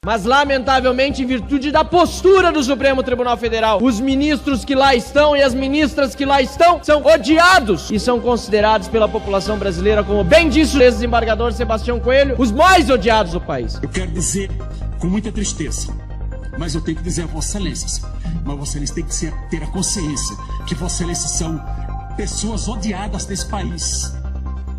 Mas, lamentavelmente, em virtude da postura do Supremo Tribunal Federal, os ministros que lá estão e as ministras que lá estão são odiados e são considerados pela população brasileira, como bem disse o desembargador Sebastião Coelho, os mais odiados do país. Eu quero dizer com muita tristeza, mas eu tenho que dizer a Vossa Excelência, mas Vossa Excelência tem que ter a consciência que Vossa Excelência são pessoas odiadas desse país.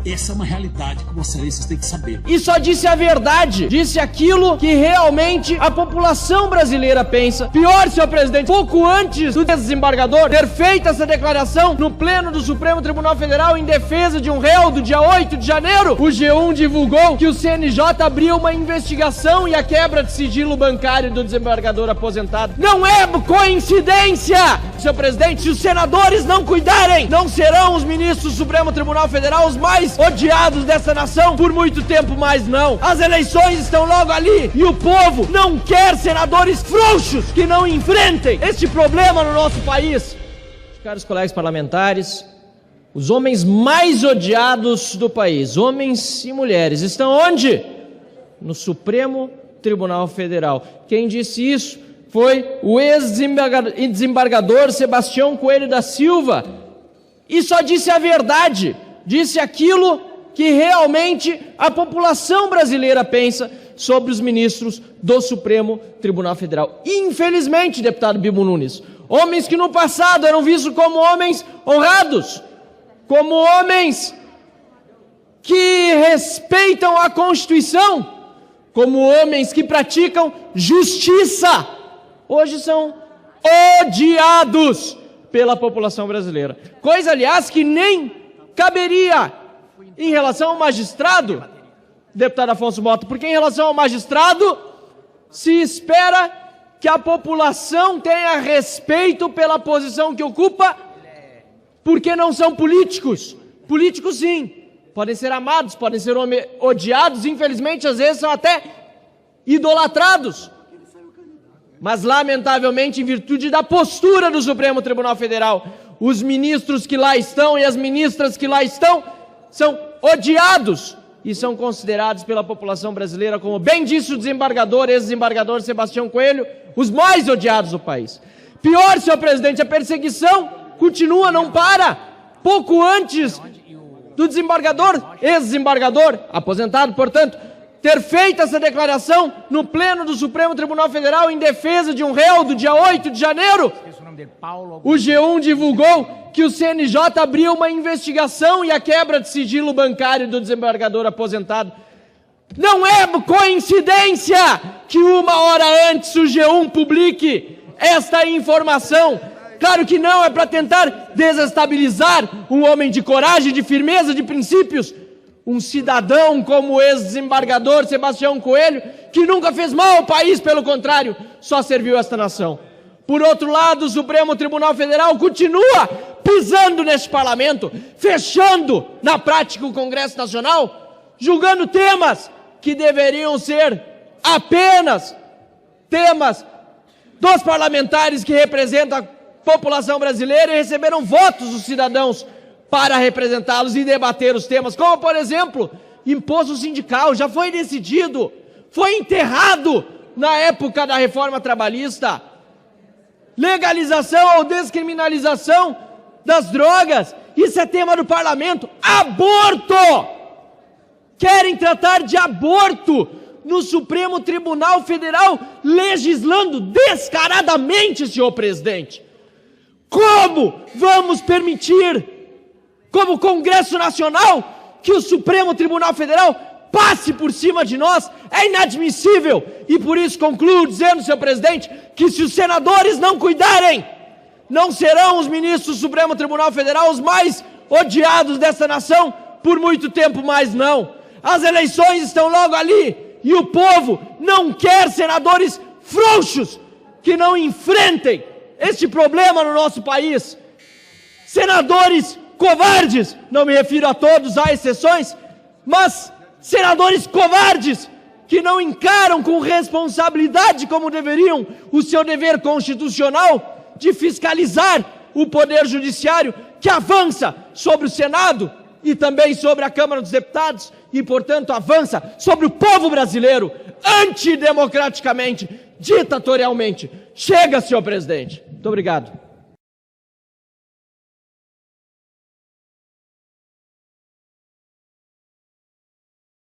Essa é uma realidade que Vossa Excelência tem que saber. E só disse a verdade, disse aquilo que realmente a população brasileira pensa. Pior, senhor presidente, pouco antes do desembargador ter feito essa declaração no pleno do Supremo Tribunal Federal em defesa de um réu do dia 8 de janeiro, o G1 divulgou que o CNJ abriu uma investigação e a quebra de sigilo bancário do desembargador aposentado. Não é coincidência, senhor presidente, se os senadores não cuidarem, não serão os ministros do Supremo Tribunal Federal os mais odiados dessa nação por muito tempo mais não. As eleições estão logo ali e o povo não quer senadores frouxos que não enfrentem este problema no nosso país. Caros colegas parlamentares, os homens mais odiados do país, homens e mulheres, estão onde? No Supremo Tribunal Federal. Quem disse isso foi o ex-desembargador Sebastião Coelho da Silva e só disse a verdade. Disse aquilo que realmente a população brasileira pensa sobre os ministros do Supremo Tribunal Federal. Infelizmente, deputado Bibo Nunes, homens que no passado eram vistos como homens honrados, como homens que respeitam a Constituição, como homens que praticam justiça, hoje são odiados pela população brasileira. Coisa, aliás, que nem caberia em relação ao magistrado, deputado Afonso Mota, porque em relação ao magistrado se espera que a população tenha respeito pela posição que ocupa, porque não são políticos. Políticos sim, podem ser amados, podem ser odiados, infelizmente às vezes são até idolatrados. Mas lamentavelmente, em virtude da postura do Supremo Tribunal Federal, os ministros que lá estão e as ministras que lá estão são odiados e são considerados pela população brasileira, como bem disse o desembargador, ex-desembargador Sebastião Coelho, os mais odiados do país. Pior, senhor presidente, a perseguição continua, não para. Pouco antes do desembargador, ex-desembargador, aposentado, portanto, ter feito essa declaração no pleno do Supremo Tribunal Federal em defesa de um réu do dia 8 de janeiro, o G1 divulgou que o CNJ abriu uma investigação e a quebra de sigilo bancário do desembargador aposentado. Não é coincidência que uma hora antes o G1 publique esta informação. Claro que não, é para tentar desestabilizar um homem de coragem, de firmeza, de princípios, um cidadão como o ex-desembargador Sebastião Coelho, que nunca fez mal ao país, pelo contrário, só serviu esta nação. Por outro lado, o Supremo Tribunal Federal continua pisando neste parlamento, fechando na prática o Congresso Nacional, julgando temas que deveriam ser apenas temas dos parlamentares que representam a população brasileira e receberam votos dos cidadãos para representá-los e debater os temas, como, por exemplo, imposto sindical. Já foi decidido, foi enterrado na época da reforma trabalhista. Legalização ou descriminalização das drogas, isso é tema do parlamento. Aborto! Querem tratar de aborto no Supremo Tribunal Federal, legislando descaradamente, senhor presidente. Como vamos permitir, como Congresso Nacional, que o Supremo Tribunal Federal passe por cima de nós? É inadmissível. E por isso concluo dizendo, senhor presidente, que se os senadores não cuidarem, não serão os ministros do Supremo Tribunal Federal os mais odiados dessa nação por muito tempo mais não. As eleições estão logo ali e o povo não quer senadores frouxos que não enfrentem este problema no nosso país. Senadores covardes, não me refiro a todos, há exceções, mas senadores covardes que não encaram com responsabilidade como deveriam o seu dever constitucional de fiscalizar o Poder Judiciário, que avança sobre o Senado e também sobre a Câmara dos Deputados e, portanto, avança sobre o povo brasileiro antidemocraticamente, ditatorialmente. Chega, senhor presidente. Muito obrigado.